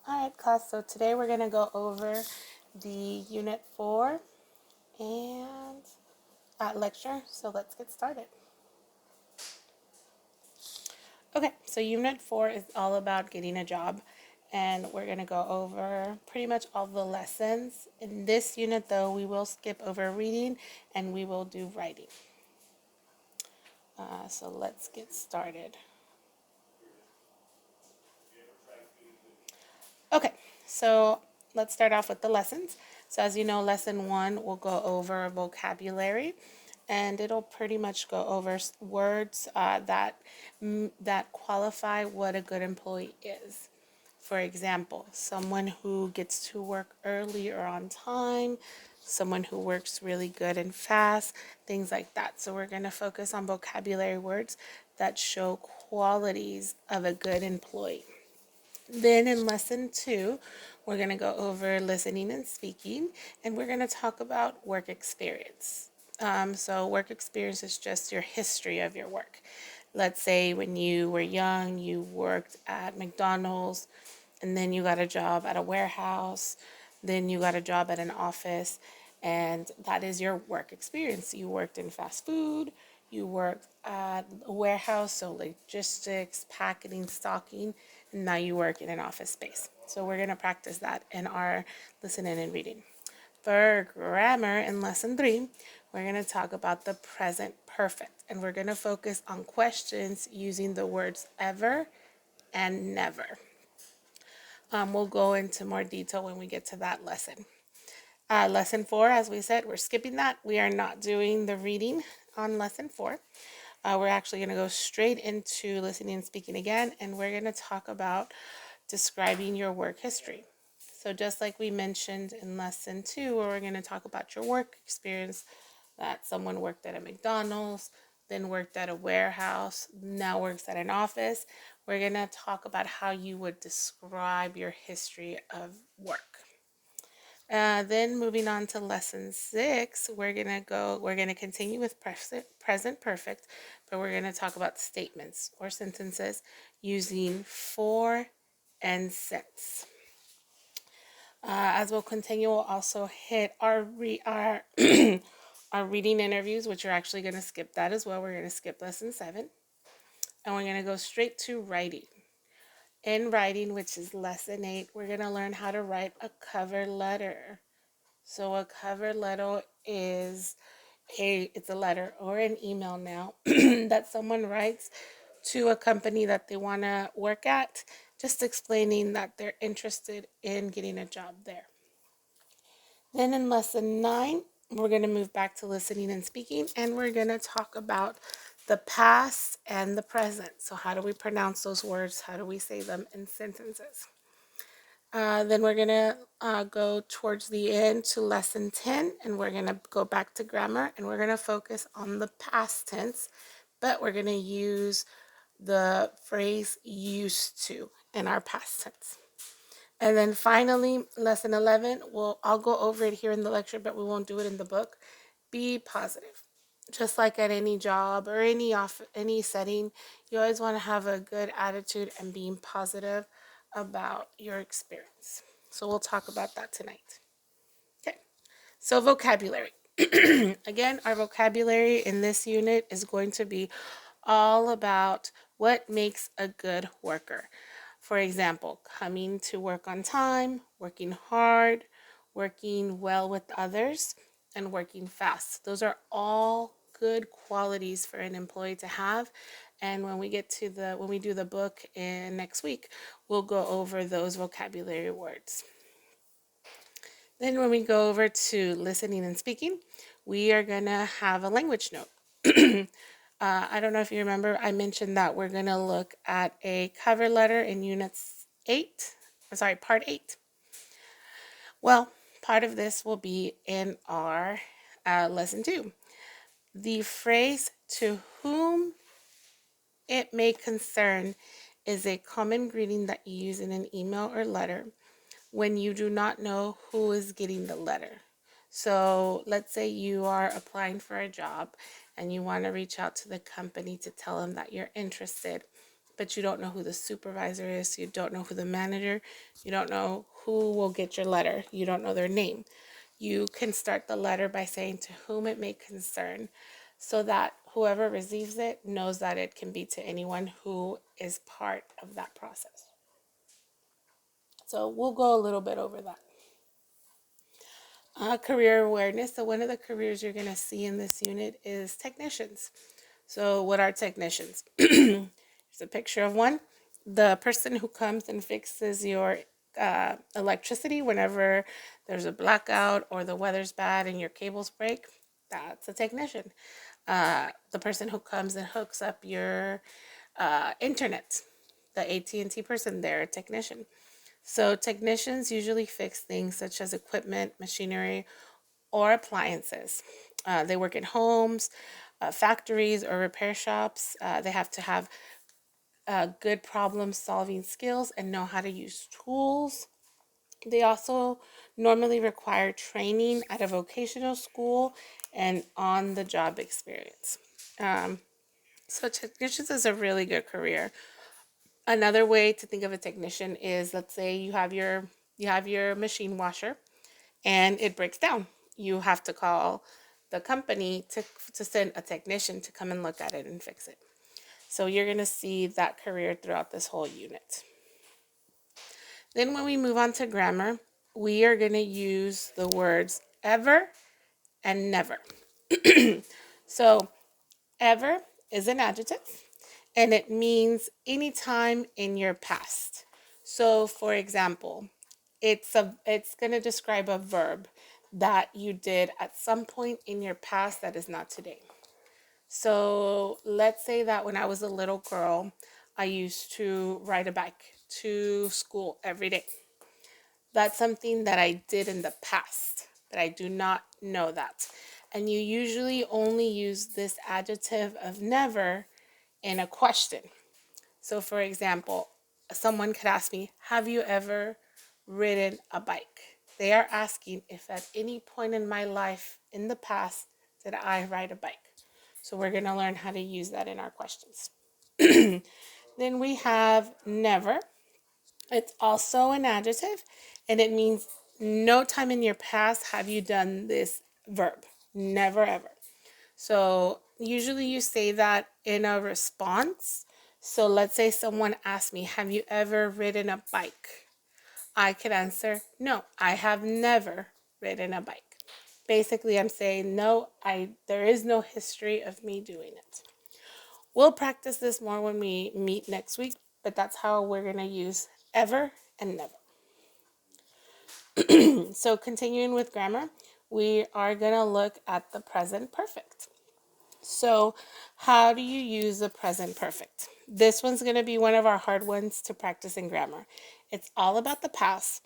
All right, class. So today we're going to go over the Unit 4 and lecture. So let's get started. Okay, so Unit 4 is all about getting a job. And we're going to go over pretty much all the lessons. In this unit, though, we will skip over reading and we will do writing. So let's get started. Okay, so let's start off with the lessons. So as you know, lesson 1 will go over vocabulary, and it'll pretty much go over words that qualify what a good employee is. For example, someone who gets to work early or on time, someone who works really good and fast, things like that. So we're going to focus on vocabulary words that show qualities of a good employee. Then in lesson 2, we're going to go over listening and speaking, and we're going to talk about work experience. So work experience is just your history of your work. Let's say when you were young, you worked at McDonald's, and then you got a job at a warehouse, then you got a job at an office, and that is your work experience. You worked in fast food, you worked at a warehouse, so logistics, packaging, stocking, and now you work in an office space. So we're going to practice that in our listening and reading. For grammar in lesson 3, we're going to talk about the present perfect, and we're going to focus on questions using the words ever and never. We'll go into more detail when we get to that lesson. Lesson 4, as we said, we're skipping that. We are not doing the reading on lesson 4. We're actually going to go straight into listening and speaking again, and we're going to talk about describing your work history. So just like we mentioned in lesson 2, where we're going to talk about your work experience, that someone worked at a McDonald's, then worked at a warehouse, now works at an office. We're going to talk about how you would describe your history of work. Then moving on to lesson 6, we're gonna continue with present perfect, but we're gonna talk about statements or sentences using for and since. As we'll continue, we'll also hit our our reading interviews, which are actually gonna skip that as well. We're gonna skip lesson 7, and we're gonna go straight to writing. In writing, which is lesson 8, we're gonna learn how to write a cover letter. So a cover letter is it's a letter or an email now that someone writes to a company that they want to work at, just explaining that they're interested in getting a job there. Then in lesson 9, we're going to move back to listening and speaking, and we're going to talk about the past and the present. So how do we pronounce those words? How do we say them in sentences? Then we're going to go towards the end to lesson 10, and we're going to go back to grammar, and we're going to focus on the past tense, but we're going to use the phrase used to in our past tense. And then finally, lesson 11, I'll go over it here in the lecture, but we won't do it in the book. Be positive. Just like at any job or any setting, you always want to have a good attitude and being positive about your experience. So we'll talk about that tonight. Okay, so vocabulary. Again, our vocabulary in this unit is going to be all about what makes a good worker. For example, coming to work on time, working hard, working well with others, and working fast. Those are all good qualities for an employee to have. And when we do the book in next week, we'll go over those vocabulary words. Then when we go over to listening and speaking, we are going to have a language note. I don't know if you remember, I mentioned that we're going to look at a cover letter in part 8. Well, part of this will be in our lesson 2. The phrase "to whom it may concern" is a common greeting that you use in an email or letter when you do not know who is getting the letter. So let's say you are applying for a job and you want to reach out to the company to tell them that you're interested, but you don't know who the supervisor is, you don't know who the manager, you don't know who will get your letter, you don't know their name. You can start the letter by saying to whom it may concern, so that whoever receives it knows that it can be to anyone who is part of that process. So we'll go a little bit over that. Career awareness. So one of the careers you're going to see in this unit is technicians. So what are technicians? Here's a picture of one. The person who comes and fixes your electricity whenever there's a blackout or the weather's bad and your cables break, that's a technician. The person who comes and hooks up your internet, the AT&T person, they're a technician. So technicians usually fix things such as equipment, machinery, or appliances. They work in homes, factories, or repair shops. They have to have good problem solving skills and know how to use tools. They also normally require training at a vocational school and on the job experience. Um, so technicians is a really good career. Another way to think of a technician is, let's say you have your machine washer and it breaks down. You have to call the company to send a technician to come and look at it and fix it. So you're going to see that career throughout this whole unit. Then when we move on to grammar, we are going to use the words ever and never. So ever is an adjective and it means anytime in your past. So for example, it's going to describe a verb that you did at some point in your past that is not today. So let's say that when I was a little girl, I used to ride a bike to school every day. That's something that I did in the past, but I do not know that. And you usually only use this adjective of never in a question. So, for example, someone could ask me, have you ever ridden a bike? They are asking if at any point in my life in the past did I ride a bike. So, we're going to learn how to use that in our questions. Then we have never. It's also an adjective and it means no time in your past have you done this verb. Never ever. So usually you say that in a response. So let's say someone asks me, have you ever ridden a bike? I could answer, no, I have never ridden a bike. Basically, I'm saying no, there is no history of me doing it. We'll practice this more when we meet next week, but that's how we're going to use ever and never. So continuing with grammar, we are going to look at the present perfect. So how do you use the present perfect? This one's going to be one of our hard ones to practice in grammar. It's all about the past,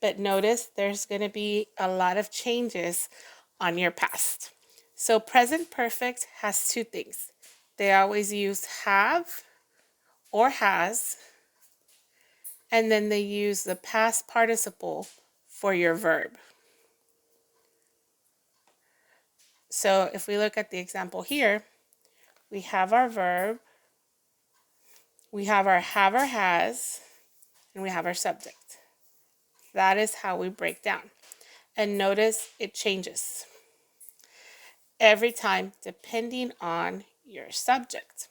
but notice there's going to be a lot of changes on your past. So present perfect has two things. They always use have or has, and then they use the past participle for your verb. So if we look at the example here, we have our verb, we have our have or has, and we have our subject. That is how we break down. And notice it changes every time depending on your subject.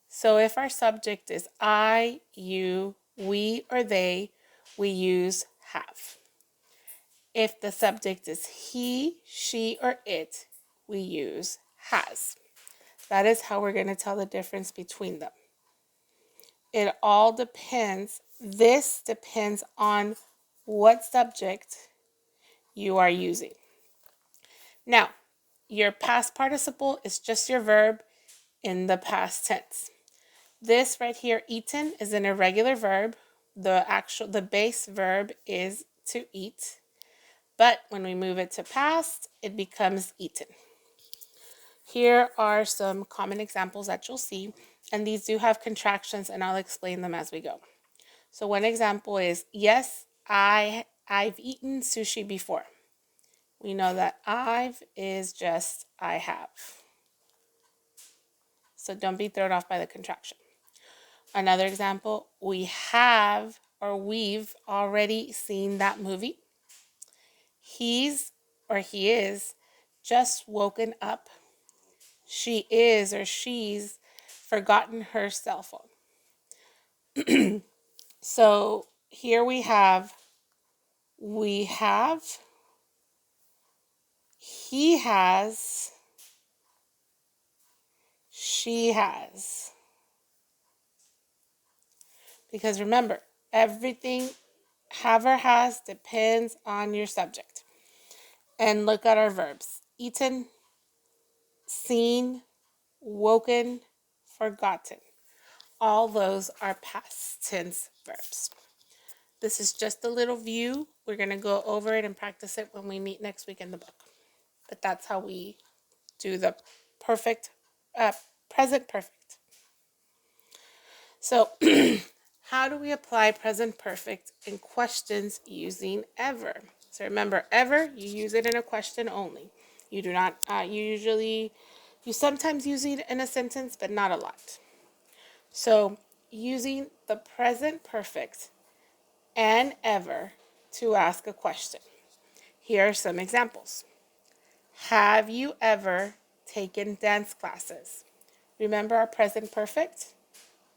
So if our subject is I, you, we, or they, we use have. If the subject is he, she, or it, we use has. That is how we're going to tell the difference between them. It all depends, this depends on what subject you are using. Now, your past participle is just your verb in the past tense. This right here, eaten, is an irregular verb. The base verb is to eat. But when we move it to past, it becomes eaten. Here are some common examples that you'll see, and these do have contractions, and I'll explain them as we go. So one example is, yes, I've eaten sushi before. We know that I've is just I have. So don't be thrown off by the contraction. Another example, we have or we've already seen that movie. He's or he is just woken up. She is or she's forgotten her cell phone. So here we have, he has, she has. Because remember, everything have or has depends on your subject. And look at our verbs. Eaten, seen, woken, forgotten. All those are past tense verbs. This is just a little view. We're going to go over it and practice it when we meet next week in the book. But that's how we do the perfect, present perfect. So how do we apply present perfect in questions using ever? So remember, ever, you use it in a question only. You do not, you sometimes use it in a sentence, but not a lot. So using the present perfect and ever to ask a question. Here are some examples. Have you ever taken dance classes? Remember our present perfect?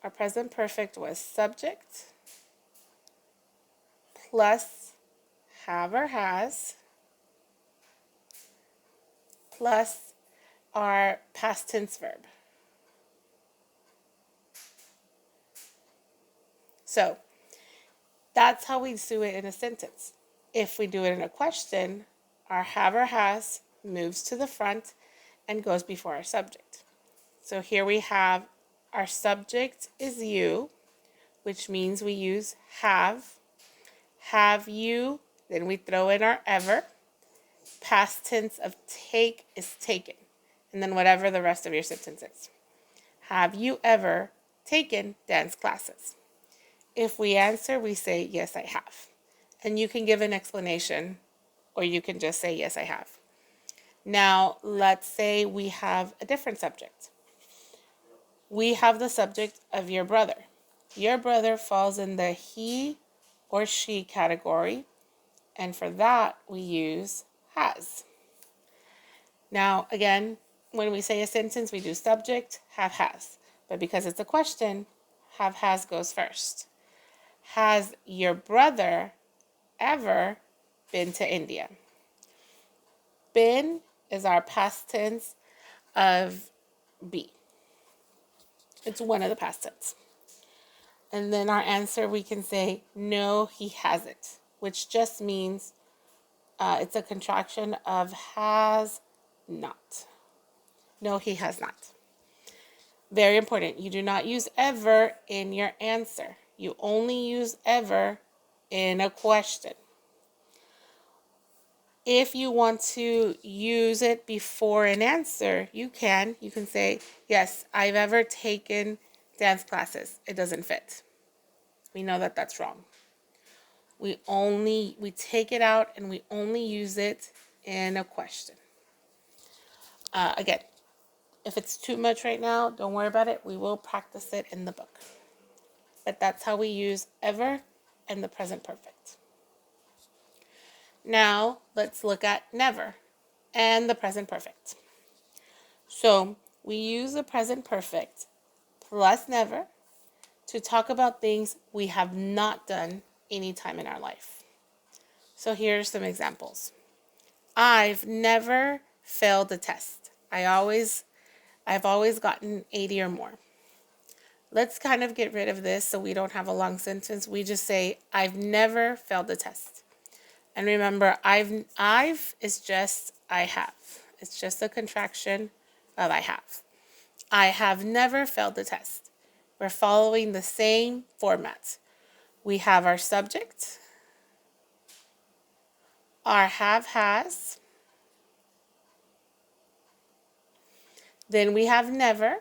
Our present perfect was subject plus have or has plus our past tense verb. So that's how we do it in a sentence. If we do it in a question, our have or has moves to the front and goes before our subject. So here we have our subject is you, which means we use have. Have you, then we throw in our ever. Past tense of take is taken, and then whatever the rest of your sentence is. Have you ever taken dance classes? If we answer, we say, yes, I have. And you can give an explanation, or you can just say, yes, I have. Now, let's say we have a different subject. We have the subject of your brother. Your brother falls in the he or she category, and for that, we use has. Now, again, when we say a sentence, we do subject, have, has. But because it's a question, have, has goes first. Has your brother ever been to India? Been is our past tense of be. It's one of the past tense. And then our answer, we can say, no, he hasn't, which just means it's a contraction of has not. No, he has not. Very important. You do not use ever in your answer. You only use ever in a question. If you want to use it before an answer, you can. You can say, yes, I've ever taken dance classes. It doesn't fit. We know that that's wrong. We take it out and we only use it in a question. Again, if it's too much right now, don't worry about it. We will practice it in the book. But that's how we use ever and the present perfect. Now, let's look at never and the present perfect. So, we use the present perfect plus never to talk about things we have not done any time in our life. So, here's some examples. I've never failed a test. I've always gotten 80 or more. Let's kind of get rid of this so we don't have a long sentence. We just say, I've never failed a test. And remember, I've is just I have. It's just a contraction of I have. I have never failed the test. We're following the same format. We have our subject, our have has, then we have never,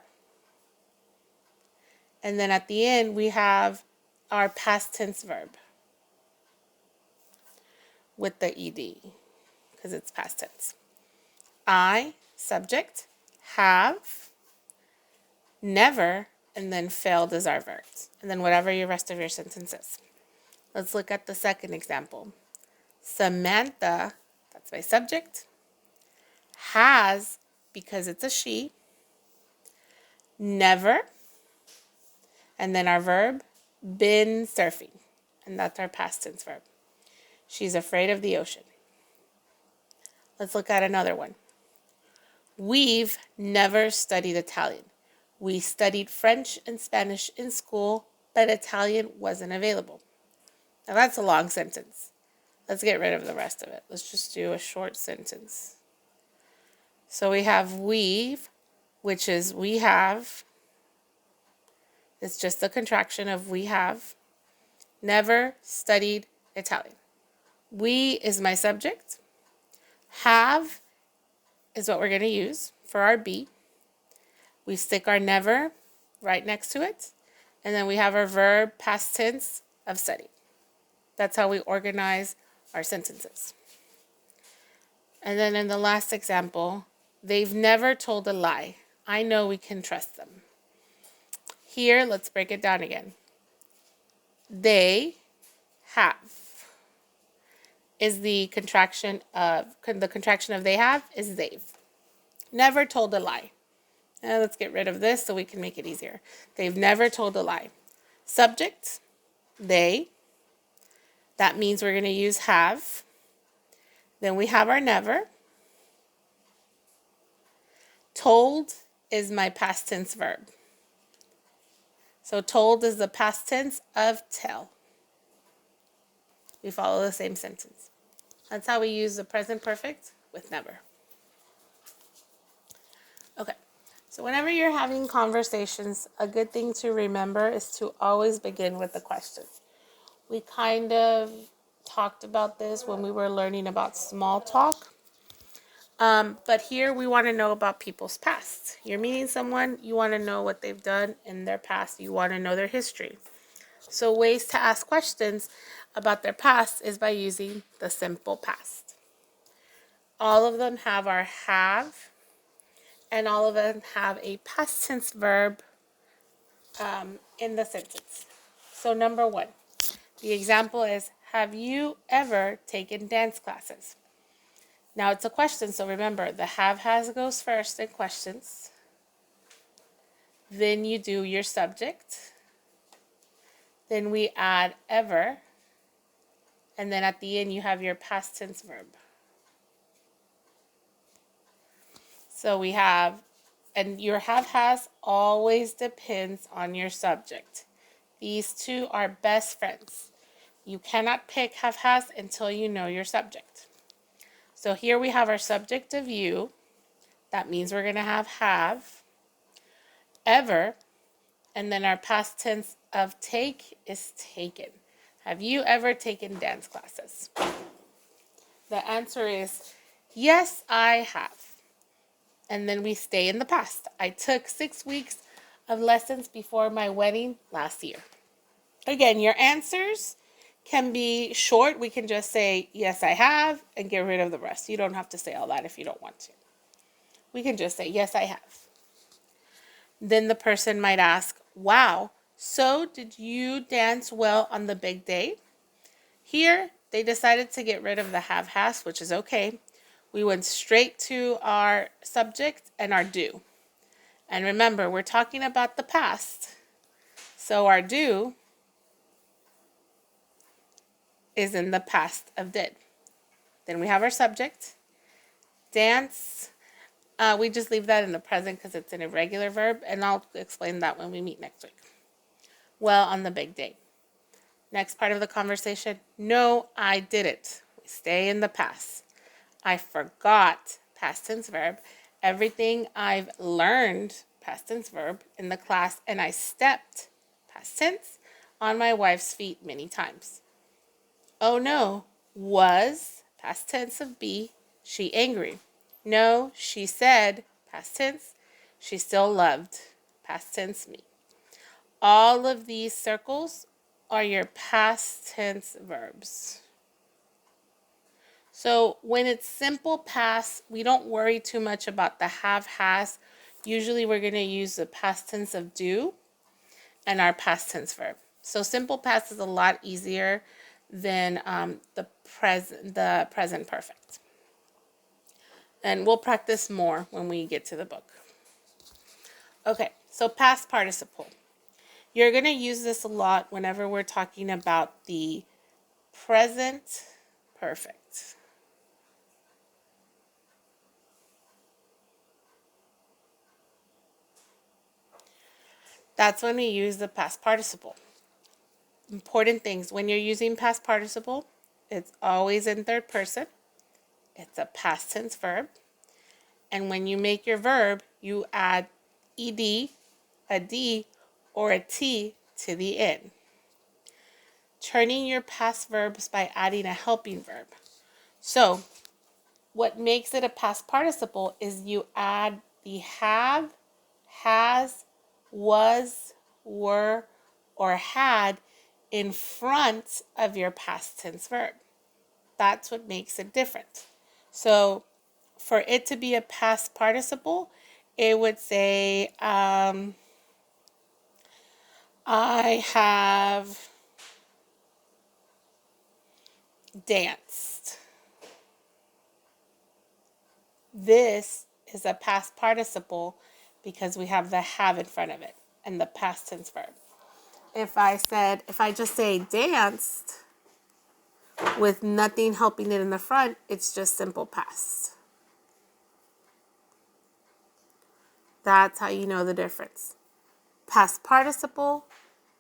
and then at the end we have our past tense verb with the ed because it's past tense. I, subject, have, never, and then failed is our verbs. And then whatever your rest of your sentence is. Let's look at the second example. Samantha, that's my subject, has, because it's a she, never, and then our verb, been surfing. And that's our past tense verb. She's afraid of the ocean. Let's look at another one. We've never studied Italian. We studied French and Spanish in school, but Italian wasn't available. Now that's a long sentence. Let's get rid of the rest of it. Let's just do a short sentence. So we have we've, which is we have. It's just a contraction of we have. Never studied Italian. We is my subject. Have is what we're going to use for our be. We stick our never right next to it. And then we have our verb past tense of study. That's how we organize our sentences. And then in the last example, they've never told a lie. I know we can trust them. Here, let's break it down again. They have is the contraction of they have is they've. Never told a lie. Now let's get rid of this so we can make it easier. They've never told a lie. Subject, they. That means we're going to use have. Then we have our never. Told is my past tense verb. So told is the past tense of tell. We follow the same sentence. That's how we use the present perfect with never. Okay, so whenever you're having conversations, a good thing to remember is to always begin with a question. We kind of talked about this when we were learning about small talk. But here we want to know about people's past. You're meeting someone, you want to know what they've done in their past. You want to know their history. So ways to ask questions about their past is by using the simple past. All of them have our have, and all of them have a past tense verb in the sentence. So number one, the example is, have you ever taken dance classes? Now it's a question, so remember, the have has goes first in questions. Then you do your subject. Then we add ever. And then at the end you have your past tense verb. So we have, and your have has always depends on your subject. These two are best friends. You cannot pick have has until you know your subject. So here we have our subject of you. That means we're going to have, ever, and then our past tense of take is taken. Have you ever taken dance classes? The answer is yes, I have. And then we stay in the past. I took 6 weeks of lessons before my wedding last year. Again, your answers can be short. We can just say, yes, I have, and get rid of the rest. You don't have to say all that if you don't want to. We can just say, yes, I have. Then the person might ask, wow, so did you dance well on the big day? Here, they decided to get rid of the have-has, which is okay. We went straight to our subject and our do. And remember, we're talking about the past. So our do is in the past of did. Then we have our subject. Dance, we just leave that in the present because it's an irregular verb, and I'll explain that when we meet next week. Well, on the big day. Next part of the conversation, no, I didn't. We stay in the past. I forgot, past tense verb, everything I've learned, past tense verb, in the class, and I stepped, past tense, on my wife's feet many times. Oh no, was, past tense of be, she angry? No, she said, past tense, she still loved, past tense me. All of these circles are your past tense verbs. So when it's simple past, we don't worry too much about the have, has. Usually we're going to use the past tense of do. and our past tense verb. So simple past is a lot easier than the present perfect. And we'll practice more when we get to the book. Okay, so past participle. You're going to use this a lot whenever we're talking about the present perfect. That's when we use the past participle. Important things. When you're using past participle, it's always in third person. It's a past tense verb. And when you make your verb, you add ed, a d, or a t to the end. Turning your past verbs by adding a helping verb. So, what makes it a past participle is you add the have, has, was, were, or had in front of your past tense verb. That's what makes it different. So, for it to be a past participle, it would say, I have danced. This is a past participle because we have the have in front of it and the past tense verb. If I just say danced with nothing helping it in the front, it's just simple past. That's how you know the difference. Past participle,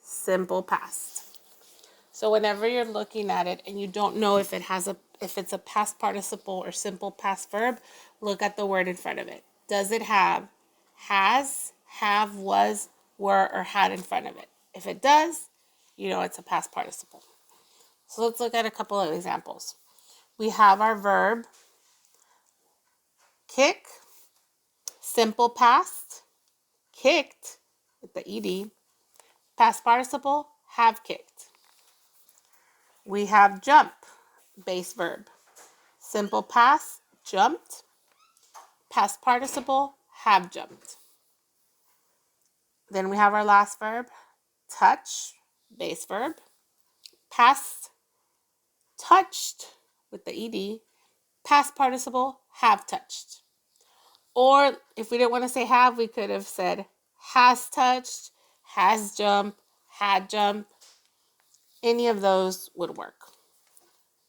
simple past. So whenever you're looking at it and you don't know if it's a past participle or simple past verb, look at the word in front of it. Does it have has, have, was, were, or had in front of it? If it does, you know it's a past participle. So let's look at a couple of examples. We have our verb kick, simple past, kicked with the ed, past participle, have kicked. We have jump, base verb, simple past, jumped, past participle, have jumped. Then we have our last verb, touch, base verb, past, touched with the ed, past participle, have touched. Or if we didn't want to say have, we could have said has touched, has jumped, had jumped. Any of those would work.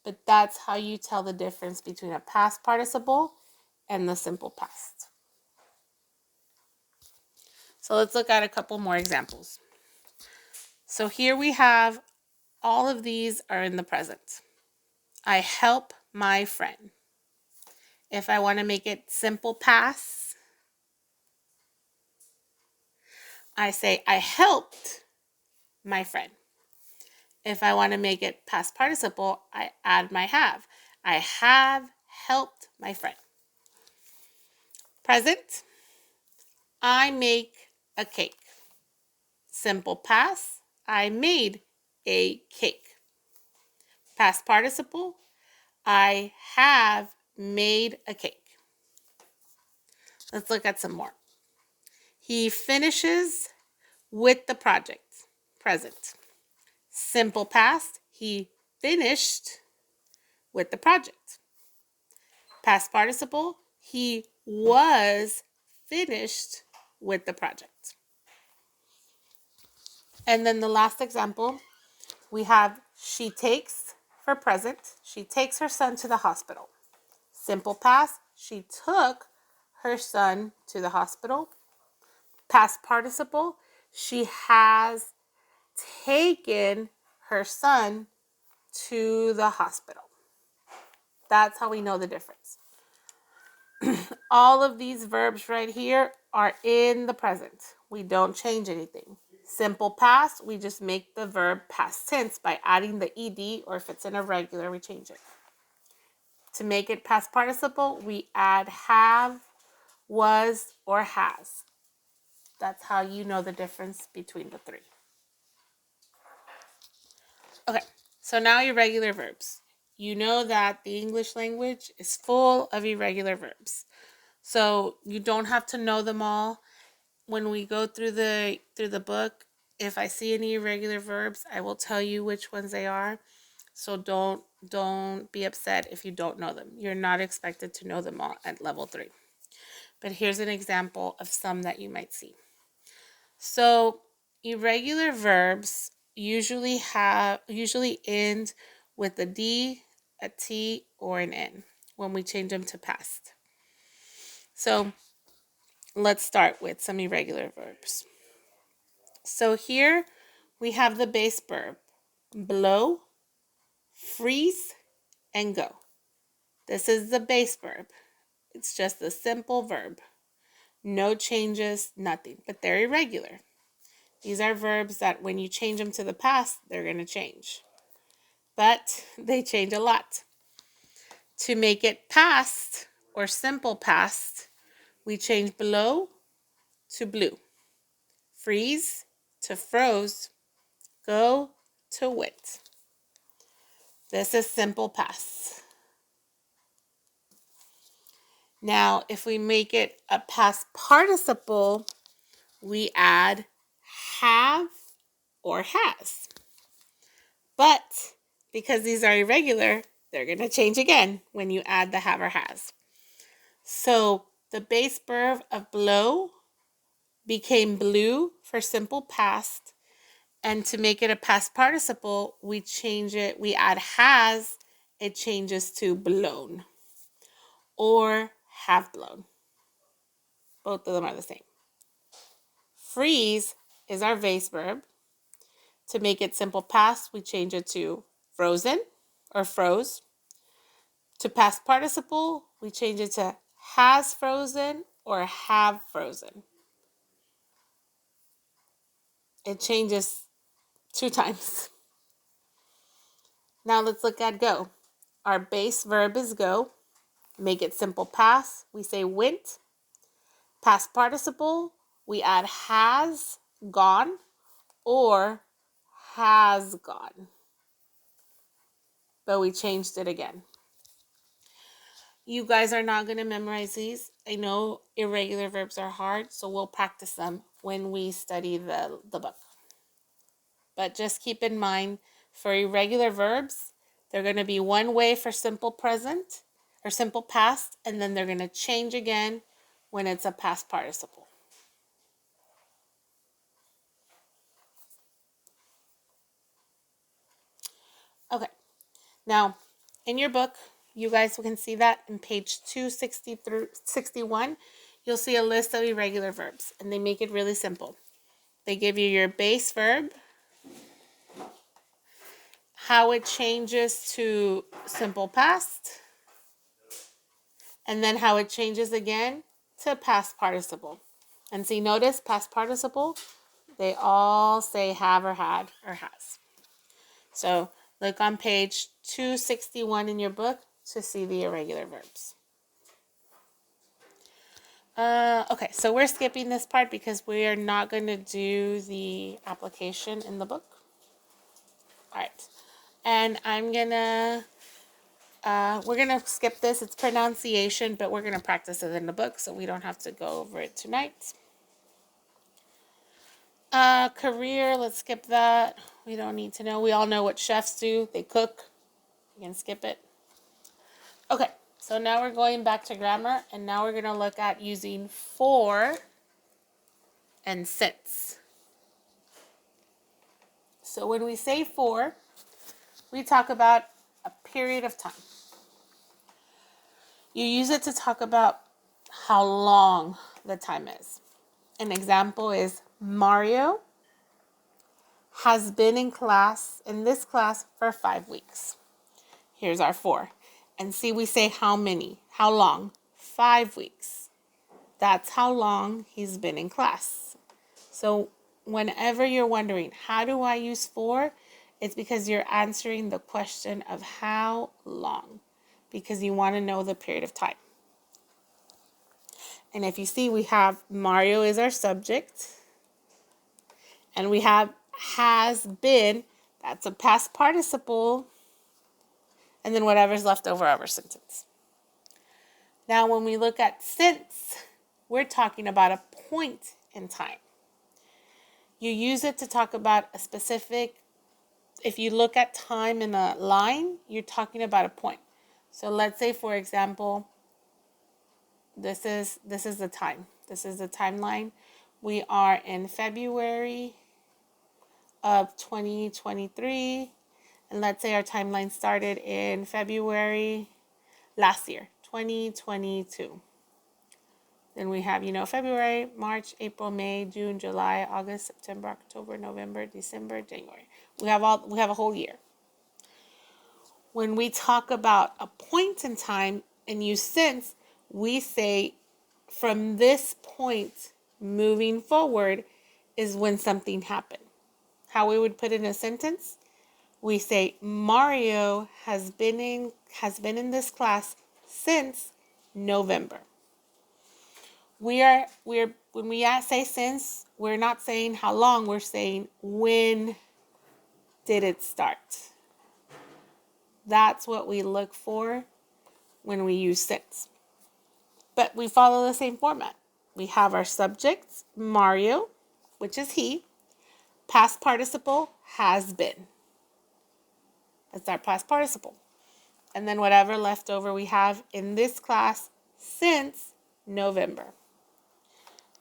But that's how you tell the difference between a past participle and the simple past. So let's look at a couple more examples. So here we have all of these are in the present. I help my friend. If I want to make it simple past, I say I helped my friend. If I want to make it past participle, I add my have. I have helped my friend. Present, I make a cake. Simple past, I made a cake. Past participle, I have made a cake. Let's look at some more. He finishes with the project. Present. Simple past, he finished with the project. Past participle, he was finished with the project. And then the last example, we have she takes, for present, she takes her son to the hospital. Simple past, she took her son to the hospital. Past participle, she has taken her son to the hospital. That's how we know the difference. All of these verbs right here are in the present. We don't change anything. Simple past, we just make the verb past tense by adding the ed, or if it's in a regular, we change it. To make it past participle, we add have, was, or has. That's how you know the difference between the three. Okay, so now irregular verbs. You know that the English language is full of irregular verbs. So you don't have to know them all. When we go through the book, if I see any irregular verbs, I will tell you which ones they are. So don't be upset if you don't know them. You're not expected to know them all at level 3. But here's an example of some that you might see. So irregular verbs usually end with a D, a T, or an N when we change them to past. So let's start with some irregular verbs. So here we have the base verb, blow, freeze, and go. This is the base verb. It's just a simple verb. No changes, nothing, but they're irregular. These are verbs that when you change them to the past, they're going to change. But they change a lot. To make it past or simple past, we change blow to blew, freeze to froze, go to went. This is simple past. Now, if we make it a past participle, we add have or has. But because these are irregular, they're going to change again when you add the have or has. So the base verb of blow became blew for simple past. And to make it a past participle, we add has, it changes to blown or have blown. Both of them are the same. Freeze is our base verb. To make it simple past, we change it to frozen or froze. To past participle, we change it to has frozen or have frozen. It changes 2 times. Now let's look at go. Our base verb is go. Make it simple past, we say went. Past participle, we add has gone or has gone. But we changed it again. You guys are not going to memorize these. I know irregular verbs are hard, so we'll practice them when we study the book. But just keep in mind, for irregular verbs, they're going to be one way for simple present or simple past, and then they're going to change again when it's a past participle. Okay, now in your book, you guys can see that in page 260 through 61, you'll see a list of irregular verbs, and they make it really simple. They give you your base verb, how it changes to simple past, and then how it changes again to past participle. And see, notice past participle, they all say have or had or has. So look on page 261 in your book to see the irregular verbs. Okay, so we're skipping this part because we are not going to do the application in the book. All right, and we're gonna skip this. It's pronunciation, but we're gonna practice it in the book, so we don't have to go over it tonight. Career, let's skip that. We don't need to know. We all know what chefs do. They cook. You can skip it. Okay, so now we're going back to grammar, and now we're gonna look at using for and since. So when we say for, we talk about a period of time. You use it to talk about how long the time is. An example is Mario has been in this class for 5 weeks. Here's our for. And see, we say how many, how long? 5 weeks. That's how long he's been in class. So whenever you're wondering, how do I use for? It's because you're answering the question of how long, because you want to know the period of time. And if you see, we have Mario is our subject, and we have has been, that's a past participle, and then whatever's left over our sentence. Now, when we look at since, we're talking about a point in time. You use it to talk about a specific, if you look at time in a line, you're talking about a point. So let's say, for example, this is the time. This is the timeline. We are in February of 2023, and let's say our timeline started in February last year, 2022. Then we have, February, March, April, May, June, July, August, September, October, November, December, January. We have a whole year. When we talk about a point in time and use since, we say from this point moving forward is when something happened. How we would put it in a sentence? We say Mario has been in this class since November. When we say since, we're not saying how long, we're saying when did it start. That's what we look for when we use since. But we follow the same format. We have our subject, Mario, which is he. Past participle, has been. That's our past participle. And then whatever left over we have in this class since November.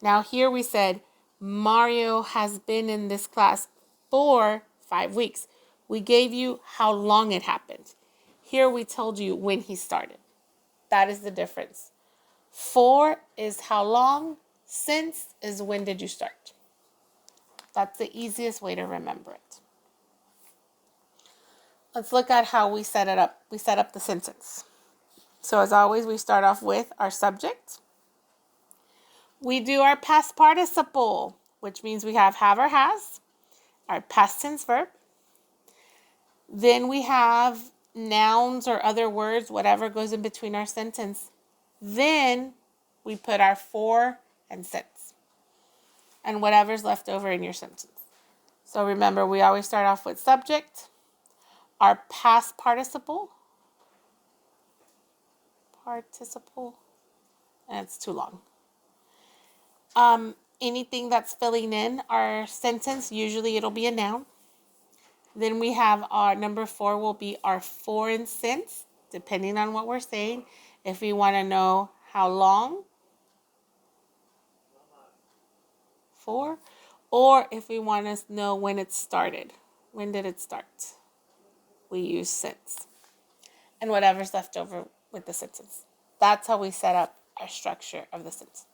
Now here we said Mario has been in this class for 5 weeks. We gave you how long it happened. Here we told you when he started. That is the difference. For is how long, since is when did you start. That's the easiest way to remember it. Let's look at how we set it up. We set up the sentence. So as always, we start off with our subject. We do our past participle, which means we have or has, our past tense verb. Then we have nouns or other words, whatever goes in between our sentence. Then we put our for and since, and whatever's left over in your sentence. So remember, we always start off with subject, our past participle, and it's too long. Anything that's filling in our sentence, usually it'll be a noun. Then we have our number 4 will be our for and since, depending on what we're saying. If we want to know how long, for, or if we want to know when it started, when did it start, we use since. And whatever's left over with the sentence. That's how we set up our structure of the sentence.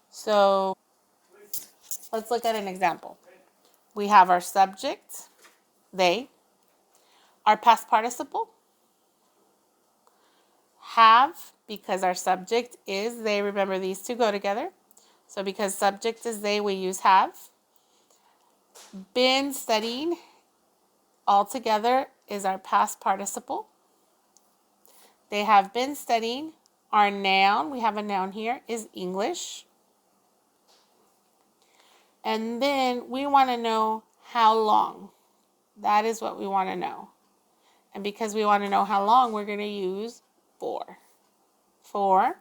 So let's look at an example. We have our subject, they, our past participle, have, because our subject is they. Remember, these two go together. So because subject is they, we use have. Been studying, all together, is our past participle. They have been studying. Our noun, we have a noun here, is English. And then we want to know how long. That is what we want to know. And because we want to know how long, we're going to use for. For,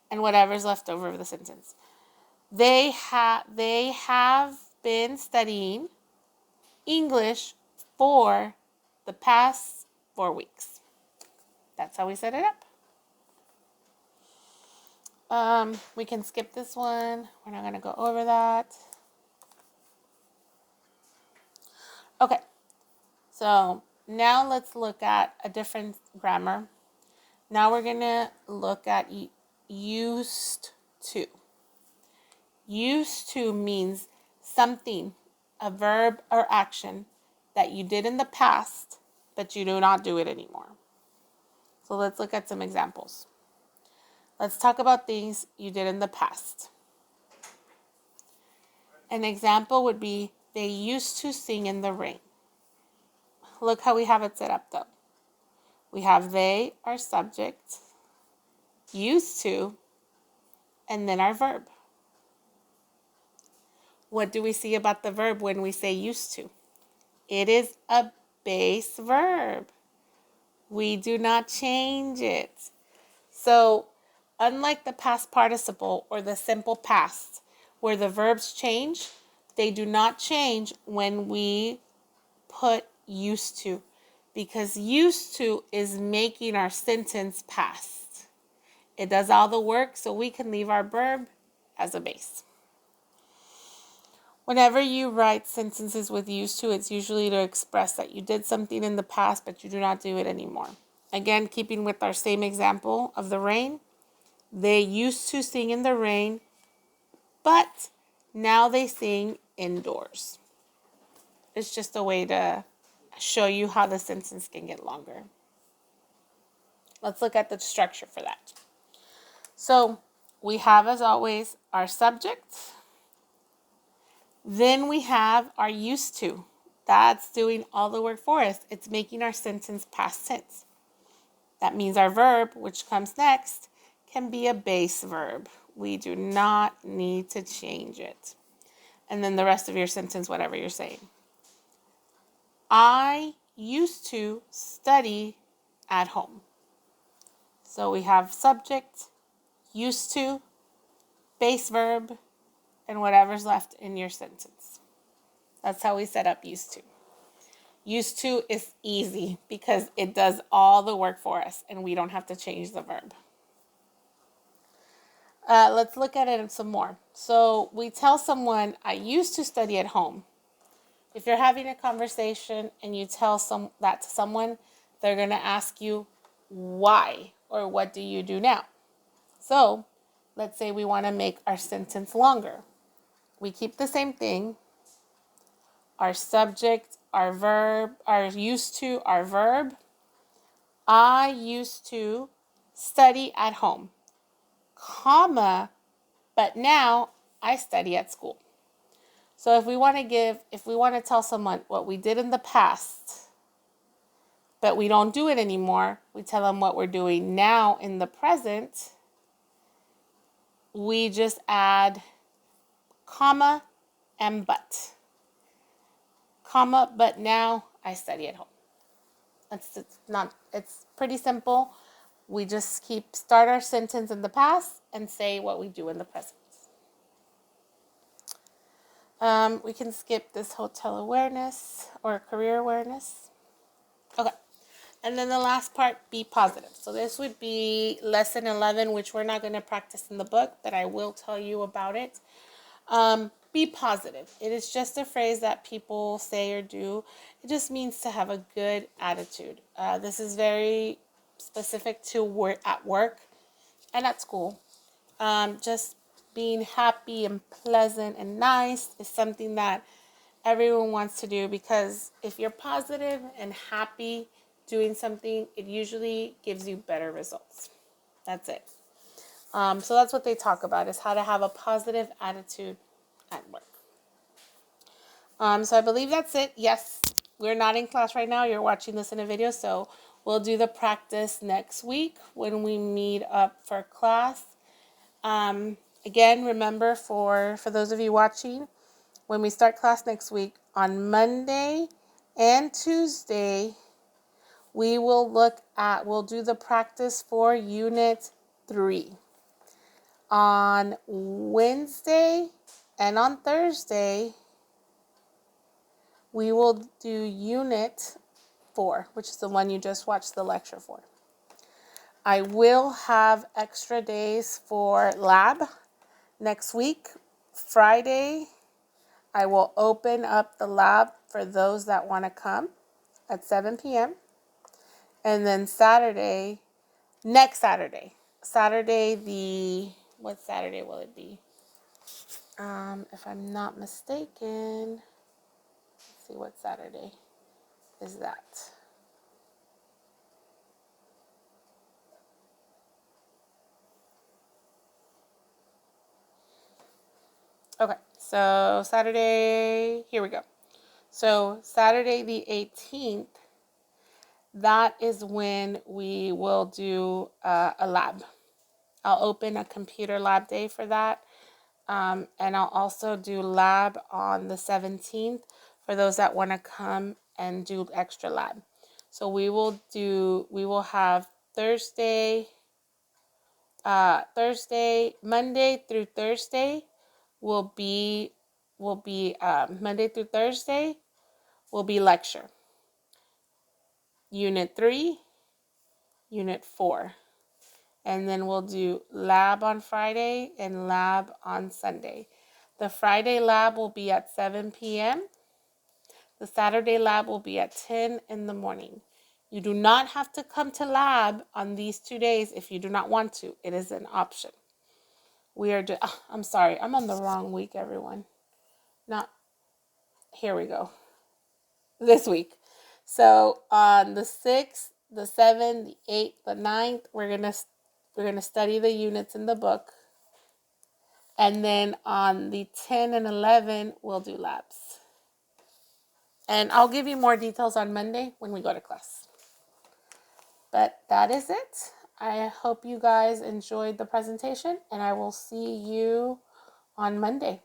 and whatever's left over of the sentence. They have been studying English for the past 4 weeks. That's how we set it up. We can skip this one. We're not going to go over that. Okay, so now let's look at a different grammar. Now we're going to look at used to. Used to means something, a verb or action that you did in the past, but you do not do it anymore. So let's look at some examples. Let's talk about things you did in the past. An example would be, they used to sing in the rain. Look how we have it set up though. We have they, our subject, used to, and then our verb. What do we see about the verb when we say used to? It is a base verb. We do not change it. So, unlike the past participle or the simple past, where the verbs change, they do not change when we put used to, because used to is making our sentence past. It does all the work, so we can leave our verb as a base. Whenever you write sentences with used to, it's usually to express that you did something in the past, but you do not do it anymore. Again, keeping with our same example of the rain, they used to sing in the rain, but now they sing indoors. It's just a way to show you how the sentence can get longer. Let's look at the structure for that. So we have, as always, our subject. Then we have our used to. That's doing all the work for us. It's making our sentence past tense. That means our verb, which comes next, can be a base verb. We do not need to change it. And then the rest of your sentence, whatever you're saying. I used to study at home. So we have subject, used to, base verb, and whatever's left in your sentence. That's how we set up used to. Used to is easy because it does all the work for us and we don't have to change the verb. Let's look at it some more. So we tell someone, I used to study at home. If you're having a conversation and you tell that to someone, they're going to ask you why or what do you do now? So let's say we want to make our sentence longer. We keep the same thing. Our subject, our verb, our used to, our verb. I used to study at home, comma, but now I study at school. So if we want to tell someone what we did in the past, but we don't do it anymore, we tell them what we're doing now in the present, we just add comma and but. Comma, but now I study at home. It's pretty simple. We just start our sentence in the past and say what we do in the present. We can skip this hotel awareness or career awareness. Okay. And then the last part, be positive. So this would be lesson 11, which we're not going to practice in the book, but I will tell you about it. Be positive. It is just a phrase that people say or do. It just means to have a good attitude. This is very specific to work at work and at school. Just being happy and pleasant and nice is something that everyone wants to do, because if you're positive and happy doing something, it usually gives you better results. That's it. So that's what they talk about, is how to have a positive attitude at work. So I believe that's it. Yes, we're not in class right now. You're watching this in a video, so we'll do the practice next week when we meet up for class. Again, remember for those of you watching, when we start class next week, on Monday and Tuesday, we'll do the practice for Unit 3. On Wednesday and on Thursday, we will do Unit 4, which is the one you just watched the lecture for. I will have extra days for lab next week. Friday, I will open up the lab for those that want to come at 7 p.m. And then next Saturday, what Saturday will it be? If I'm not mistaken, let's see, what Saturday is that? Okay, so Saturday, here we go. So Saturday the 18th, that is when we will do a lab. I'll open a computer lab day for that. And I'll also do lab on the 17th for those that want to come and do extra lab. So we will have Monday through Thursday, will be Monday through Thursday will be lecture. Unit 3, Unit 4. And then we'll do lab on Friday and lab on Sunday. The Friday lab will be at 7 p.m. The Saturday lab will be at 10 in the morning. You do not have to come to lab on these 2 days if you do not want to. It is an option. I'm sorry, I'm on the wrong week, everyone. Not, here we go. This week. So on the 6th, the 7th, the 8th, the 9th, we're gonna study the units in the book. And then on the 10 and 11, we'll do labs. And I'll give you more details on Monday when we go to class. But that is it. I hope you guys enjoyed the presentation, and I will see you on Monday.